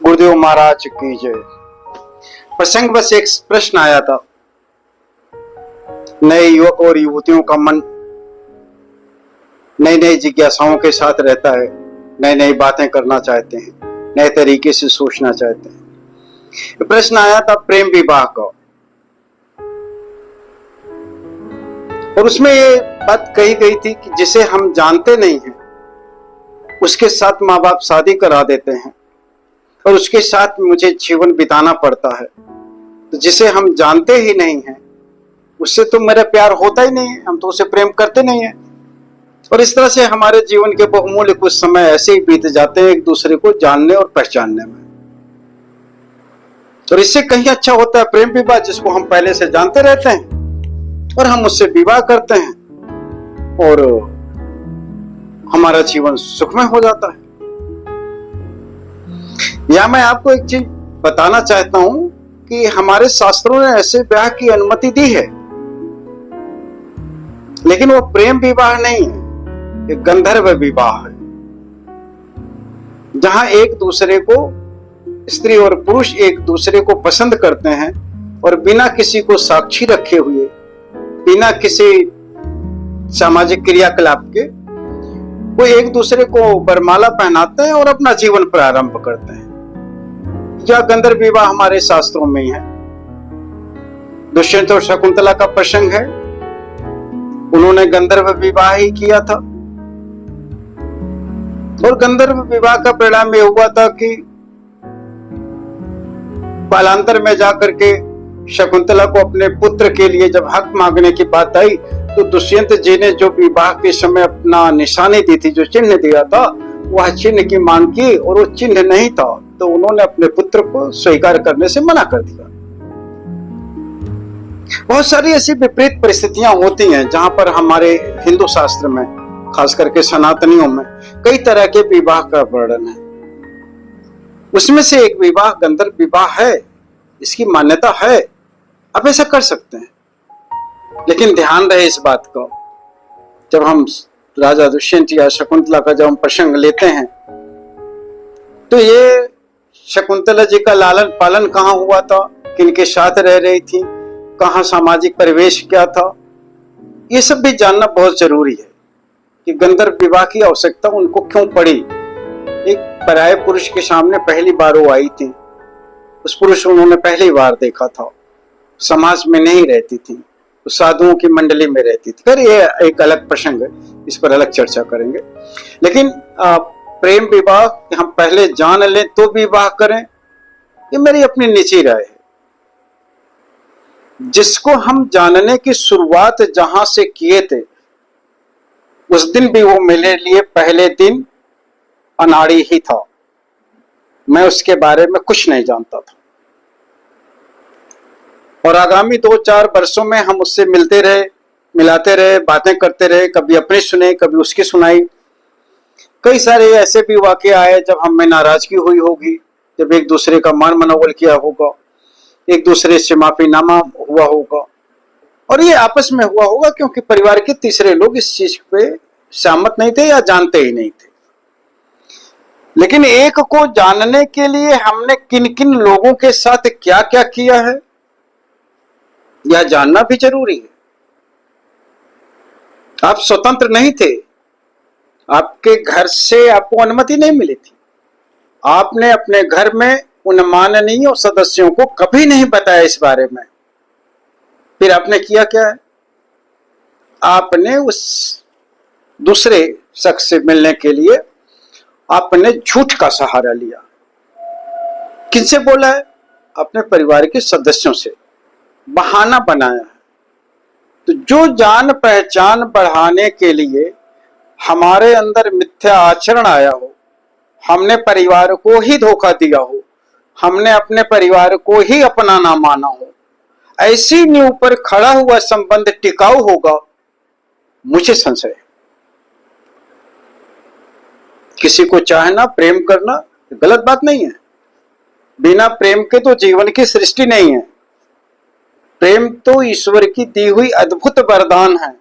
गुरुदेव महाराज की जय। प्रसंग बस एक प्रश्न आया था। नए युवक और युवतियों का मन नई नई जिज्ञासाओं के साथ रहता है, नई नई बातें करना चाहते हैं, नए तरीके से सोचना चाहते हैं। प्रश्न आया था प्रेम विवाह का, और उसमें ये बात कही गई थी कि जिसे हम जानते नहीं हैं उसके साथ माँ बाप शादी करा देते हैं और उसके साथ मुझे जीवन बिताना पड़ता है। तो जिसे हम जानते ही नहीं हैं उससे तो मेरा प्यार होता ही नहीं है, हम तो उसे प्रेम करते नहीं हैं। और इस तरह से हमारे जीवन के बहुमूल्य कुछ समय ऐसे ही बीत जाते हैं एक दूसरे को जानने और पहचानने में। और इससे कहीं अच्छा होता है प्रेम विवाह, जिसको हम पहले से जानते रहते हैं और हम उससे विवाह करते हैं और हमारा जीवन सुखमय हो जाता है। या मैं आपको एक चीज बताना चाहता हूं कि हमारे शास्त्रों ने ऐसे ब्याह की अनुमति दी है, लेकिन वो प्रेम विवाह नहीं है, एक गंधर्व विवाह है, जहां एक दूसरे को, स्त्री और पुरुष एक दूसरे को पसंद करते हैं और बिना किसी को साक्षी रखे हुए, बिना किसी सामाजिक क्रियाकलाप के, वो एक दूसरे को वरमाला पहनाते हैं और अपना जीवन प्रारंभ करते हैं। यह गंधर्व विवाह हमारे शास्त्रों में है। दुष्यंत और शकुंतला का प्रसंग है, उन्होंने गंधर्व विवाह ही किया था और गंधर्व विवाह का परिणाम यह हुआ था कि कालांतर में जाकर के शकुंतला को अपने पुत्र के लिए जब हक मांगने की बात आई तो दुष्यंत जी ने जो विवाह के समय अपना निशानी दी थी, जो चिन्ह दिया था, वह चिन्ह की मांग की और वो चिन्ह नहीं था, तो उन्होंने अपने पुत्र को स्वीकार करने से मना कर दिया। बहुत सारी ऐसी विपरीत परिस्थितियां होती हैं जहां पर हमारे हिंदू शास्त्र में, खास करके सनातनियों में, कई तरह के विवाह का वर्णन है। उसमें से एक विवाह गंधर्व विवाह है, इसकी मान्यता है, आप ऐसा कर सकते हैं। लेकिन ध्यान रहे इस बात को, जब हम राजा दुष्यंत या शकुंतला का जब हम प्रसंग लेते हैं तो ये शकुंतला जी का लालन पालन कहाँ हुआ था, किनके साथ रह रही थी, कहाँ सामाजिक परिवेश क्या था, ये सब भी जानना बहुत जरूरी है कि गंधर्व विवाह की आवश्यकता उनको क्यों पड़ी। एक पराये पुरुष के सामने पहली बार वो आई थी, उस पुरुष को उन्होंने पहली बार देखा था, समाज में नहीं रहती थी, साधुओं की मंडली में रहती थी। फिर ये एक अलग प्रसंग है, इस पर अलग चर्चा करेंगे। लेकिन प्रेम विवाह हम पहले जान लें तो विवाह करें, ये मेरी अपनी निजी राय है। जिसको हम जानने की शुरुआत जहां से किए थे उस दिन भी वो मेरे लिए पहले दिन अनाड़ी ही था, मैं उसके बारे में कुछ नहीं जानता था। और आगामी 2-4 वर्षों में हम उससे मिलते रहे, मिलाते रहे, बातें करते रहे, कभी अपनी सुने, कभी उसकी सुनाई। कई सारे ऐसे भी वाकये आए जब हम में नाराजगी हुई होगी, जब एक दूसरे का मान मनोबल किया होगा, एक दूसरे से माफीनामा हुआ होगा, और ये आपस में हुआ होगा क्योंकि परिवार के तीसरे लोग इस चीज पे सहमत नहीं थे या जानते ही नहीं थे। लेकिन एक को जानने के लिए हमने किन किन लोगों के साथ क्या क्या किया है यह जानना भी जरूरी है। आप स्वतंत्र नहीं थे, आपके घर से आपको अनुमति नहीं मिली थी, आपने अपने घर में उन माननीय सदस्यों को कभी नहीं बताया इस बारे में। फिर आपने किया क्या है, आपने उस दूसरे शख्स से मिलने के लिए आपने झूठ का सहारा लिया। किनसे बोला है? अपने परिवार के सदस्यों से बहाना बनाया है। तो जो जान पहचान बढ़ाने के लिए हमारे अंदर मिथ्या आचरण आया हो, हमने परिवार को ही धोखा दिया हो, हमने अपने परिवार को ही अपना ना माना हो, ऐसी नींव पर खड़ा हुआ संबंध टिकाऊ होगा, मुझे संशय है। किसी को चाहना, प्रेम करना गलत बात नहीं है, बिना प्रेम के तो जीवन की सृष्टि नहीं है। प्रेम तो ईश्वर की दी हुई अद्भुत वरदान है।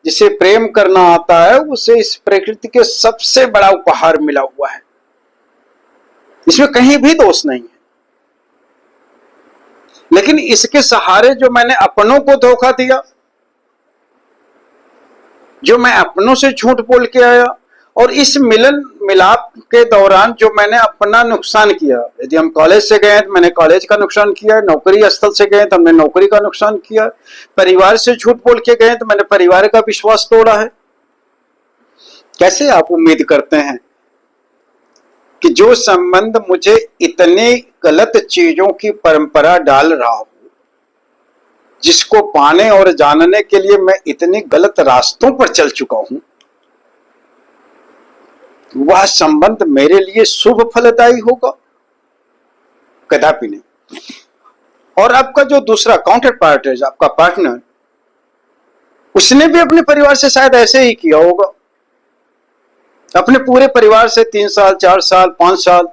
जिसे प्रेम करना आता है उसे इस प्रकृति के सबसे बड़ा उपहार मिला हुआ है। इसमें कहीं भी दोष नहीं है। लेकिन इसके सहारे जो मैंने अपनों को धोखा दिया, जो मैं अपनों से झूठ बोल के आया, और इस मिलन मिलाप के दौरान जो मैंने अपना नुकसान किया, यदि हम कॉलेज से गए तो मैंने कॉलेज का नुकसान किया, नौकरी स्थल से गए तो हमने नौकरी का नुकसान किया, परिवार से झूठ बोल के गए तो मैंने परिवार का विश्वास तोड़ा है। कैसे आप उम्मीद करते हैं कि जो संबंध मुझे इतने गलत चीजों की परंपरा डाल रहा हो, जिसको पाने और जानने के लिए मैं इतने गलत रास्तों पर चल चुका हूं, वह संबंध मेरे लिए शुभ फलदायी होगा? कदापि नहीं। और आपका जो दूसरा काउंटर पार्ट है, आपका पार्टनर, उसने भी अपने परिवार से शायद ऐसे ही किया होगा। अपने पूरे परिवार से 3 साल 4 साल 5 साल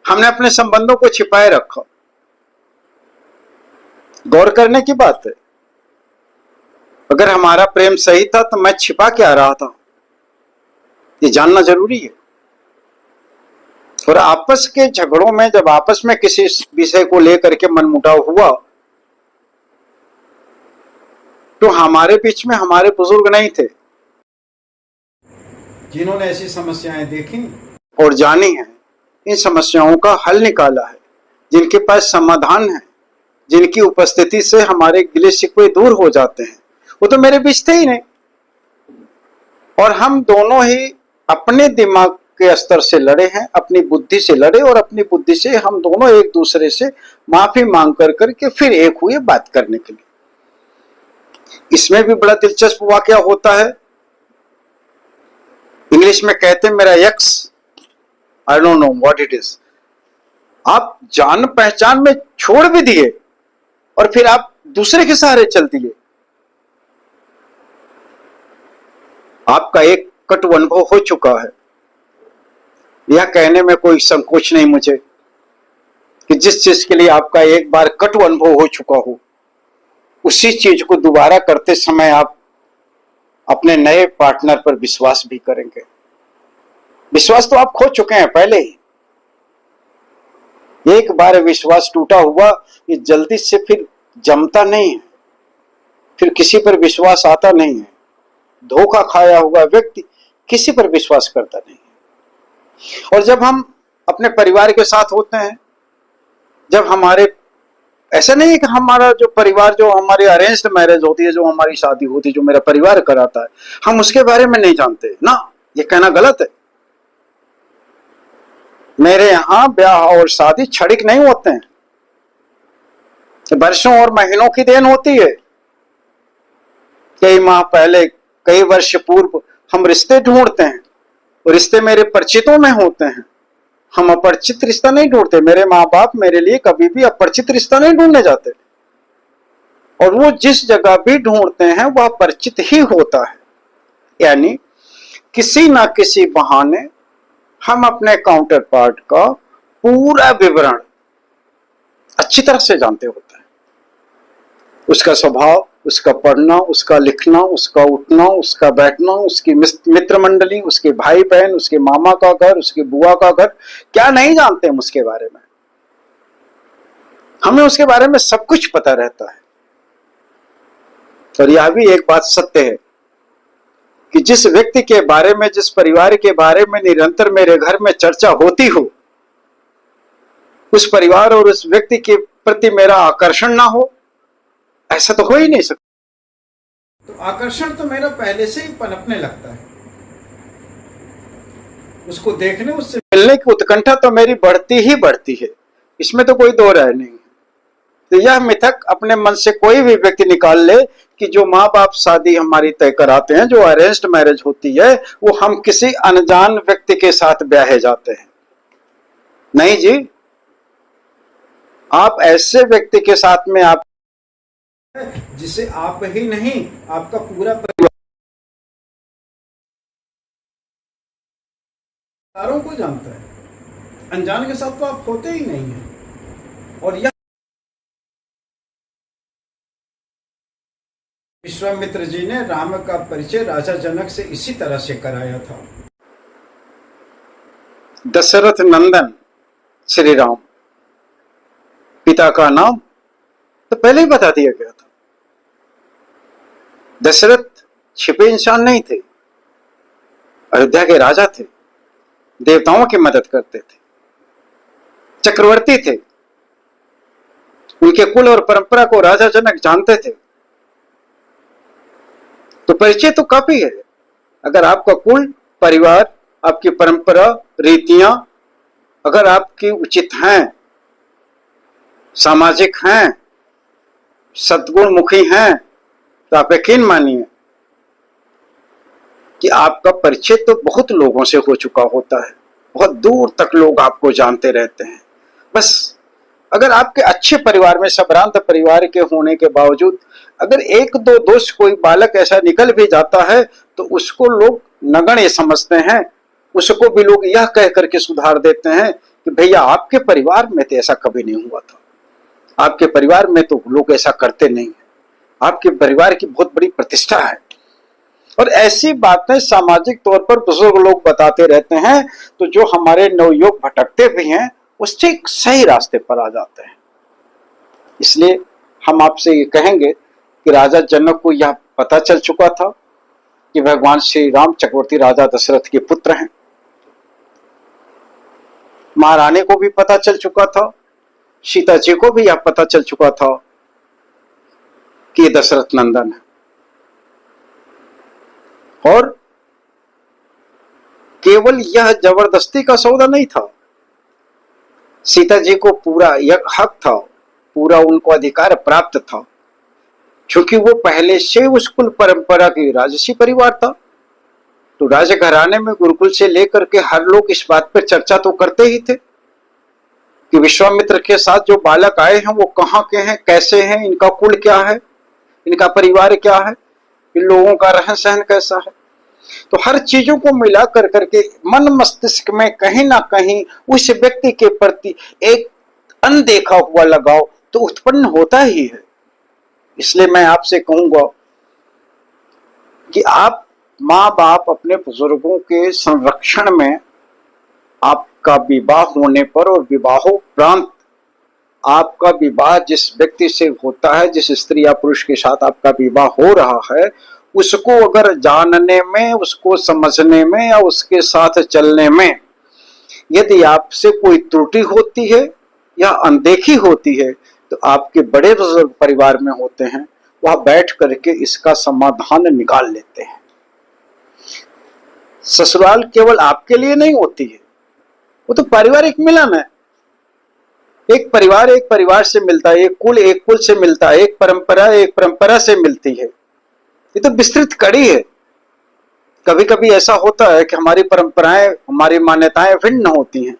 हमने अपने संबंधों को छिपाए रखा। गौर करने की बात है, अगर हमारा प्रेम सही था तो मैं छिपा क्या रहा था, ये जानना जरूरी है। और आपस के झगड़ों में, जब आपस में किसी विषय को लेकर के मनमुटाव हुआ, तो हमारे बीच में हमारे बुजुर्ग नहीं थे जिन्होंने ऐसी समस्याएं देखी और जानी है, इन समस्याओं का हल निकाला है, जिनके पास समाधान है, जिनकी उपस्थिति से हमारे गिले शिकवे दूर हो जाते हैं। वो तो मेरे बीच थे ही नहीं। और हम दोनों ही अपने दिमाग के स्तर से लड़े हैं, अपनी बुद्धि से लड़े, और अपनी बुद्धि से हम दोनों एक दूसरे से माफी मांग करके फिर एक हुए बात करने के लिए। इसमें भी बड़ा दिलचस्प वाकया होता है। इंग्लिश में कहते हैं मेरा x, I don't know what it is, आप जान पहचान में छोड़ भी दिए और फिर आप दूसरे के सहारे चल दिए। आपका एक कटु अनुभव हो चुका है। यह कहने में कोई संकोच नहीं मुझे कि जिस चीज के लिए आपका एक बार कटु अनुभव हो चुका हो, उसी चीज को दोबारा करते समय आप अपने नए पार्टनर पर विश्वास भी करेंगे। विश्वास तो आप खो चुके हैं पहले ही। एक बार विश्वास टूटा हुआ, ये जल्दी से फिर जमता नहीं है, फिर किसी पर विश्वास आता नहीं है। धोखा खाया हुआ व्यक्ति किसी पर विश्वास करता नहीं है। और जब हम अपने परिवार के साथ होते हैं, जब हमारे, ऐसा नहीं है कि हमारा जो परिवार, जो हमारी अरेंज्ड मैरिज होती है, जो हमारी शादी होती है, जो मेरा परिवार कराता है, हम उसके बारे में नहीं जानते ना, ये कहना गलत है। मेरे यहां ब्याह और शादी क्षणिक नहीं होते हैं, वर्षों और महीनों की देन होती है। कई माह पहले, कई वर्ष पूर्व हम रिश्ते ढूंढते हैं, और रिश्ते मेरे परिचितों में होते हैं। हम अपरिचित रिश्ता नहीं ढूंढते। मेरे माँ बाप मेरे लिए कभी भी अपरिचित रिश्ता नहीं ढूंढने जाते, और वो जिस जगह भी ढूंढते हैं वह परिचित ही होता है। यानी किसी ना किसी बहाने हम अपने काउंटर पार्ट का पूरा विवरण अच्छी तरह से जानते होते हैं। उसका स्वभाव, उसका पढ़ना, उसका लिखना, उसका उठना, उसका बैठना, उसकी मित्र मंडली, उसके भाई बहन, उसके मामा का घर, उसके बुआ का घर, क्या नहीं जानते हम उसके बारे में। हमें उसके बारे में सब कुछ पता रहता है। और यह भी एक बात सत्य है कि जिस व्यक्ति के बारे में, जिस परिवार के बारे में निरंतर मेरे घर में चर्चा होती हो, उस परिवार और उस व्यक्ति के प्रति मेरा आकर्षण ना हो, ऐसा तो हो ही नहीं सकता। तो आकर्षण तो मेरा पहले से ही पनपने लगता है। उसको देखने, उससे मिलने की उत्कंठा तो मेरी बढ़ती ही बढ़ती है, इसमें तो कोई दो राय नहीं है। तो यह मिथक अपने मन से कोई भी व्यक्ति निकाल ले कि जो माँ बाप शादी हमारी तय कराते हैं, जो अरेंज्ड मैरिज होती है, वो हम किसी अनजान व्यक्ति के साथ ब्याहे जाते हैं। नहीं जी, आप ऐसे व्यक्ति के साथ में आप, जिसे आप ही नहीं, आपका पूरा परिवार को जानता है। अनजान के साथ तो आप होते ही नहीं हैं। और यह विश्वामित्र जी ने राम का परिचय राजा जनक से इसी तरह से कराया था। दशरथ नंदन श्री राम, पिता का नाम तो पहले ही बता दिया गया था। दशरथ छिपे इंसान नहीं थे, अयोध्या के राजा थे, देवताओं की मदद करते थे, चक्रवर्ती थे, उनके कुल और परंपरा को राजा जनक जानते थे। तो परिचय तो काफी है। अगर आपका कुल, परिवार, आपकी परंपरा, रीतियां अगर आपकी उचित हैं, सामाजिक हैं, सद्गुणमुखी हैं, तो आप यकीन मानिए कि आपका परिचय तो बहुत लोगों से हो चुका होता है, बहुत दूर तक लोग आपको जानते रहते हैं। बस अगर आपके अच्छे परिवार में, संभ्रांत परिवार के होने के बावजूद अगर एक दो दोष कोई बालक ऐसा निकल भी जाता है तो उसको लोग नगण्य समझते हैं, उसको भी लोग यह कह करके सुधार देते हैं कि भैया आपके परिवार में तो ऐसा कभी नहीं हुआ था, आपके परिवार में तो लोग ऐसा करते नहीं, आपके परिवार की बहुत बड़ी प्रतिष्ठा है। और ऐसी बातें सामाजिक तौर पर बुजुर्ग लोग बताते रहते हैं, तो जो हमारे नवयुवक भटकते भी हैं उससे एक सही रास्ते पर आ जाते हैं। इसलिए हम आपसे ये कहेंगे कि राजा जनक को यह पता चल चुका था कि भगवान श्री राम चक्रवर्ती राजा दशरथ के पुत्र हैं। महारानी को भी पता चल चुका था, सीता जी को भी यह पता चल चुका था कि ये दशरथ नंदन है। और केवल यह जबरदस्ती का सौदा नहीं था, सीता जी को पूरा यह हक था, पूरा उनको अधिकार प्राप्त था, क्योंकि वो पहले से उस कुल परंपरा की राजसी परिवार था। तो राजघराने में गुरुकुल से लेकर के हर लोग इस बात पर चर्चा तो करते ही थे कि विश्वामित्र के साथ जो बालक आए हैं वो कहाँ के हैं, कैसे हैं, इनका कुल क्या है, इनका परिवार क्या है, इन लोगों का रहन सहन कैसा है। तो हर चीजों को मिला कर करके मन मस्तिष्क में कहीं ना कहीं उस व्यक्ति के प्रति एक अनदेखा हुआ लगाव तो उत्पन्न होता ही है। इसलिए मैं आपसे कहूंगा कि आप माँ बाप अपने बुजुर्गों के संरक्षण में, आपका विवाह होने पर और विवाहोपरांत आपका विवाह जिस व्यक्ति से होता है, जिस स्त्री या पुरुष के साथ आपका विवाह हो रहा है, उसको अगर जानने में, उसको समझने में या उसके साथ चलने में यदि आपसे कोई त्रुटि होती है या अनदेखी होती है तो आपके बड़े बुजुर्ग परिवार में होते हैं, वह बैठ करके इसका समाधान निकाल लेते हैं। ससुराल केवल आपके लिए नहीं होती है, वो तो पारिवारिक मिलन है। एक परिवार से मिलता है, एक कुल से मिलता है, एक परंपरा से मिलती है। ये तो विस्तृत कड़ी है। कभी कभी ऐसा होता है कि हमारी परंपराएं, हमारी मान्यताएं भिन्न होती हैं,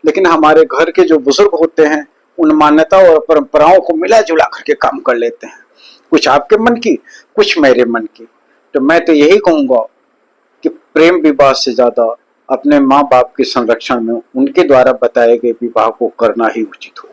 लेकिन हमारे घर के जो बुजुर्ग होते हैं उन मान्यता और परंपराओं को मिला जुला करके काम कर लेते हैं, कुछ आपके मन की, कुछ मेरे मन की। तो मैं तो यही कहूंगा कि प्रेम विवाह से ज्यादा अपने माँ बाप के संरक्षण में उनके द्वारा बताए गए विवाह को करना ही उचित हो।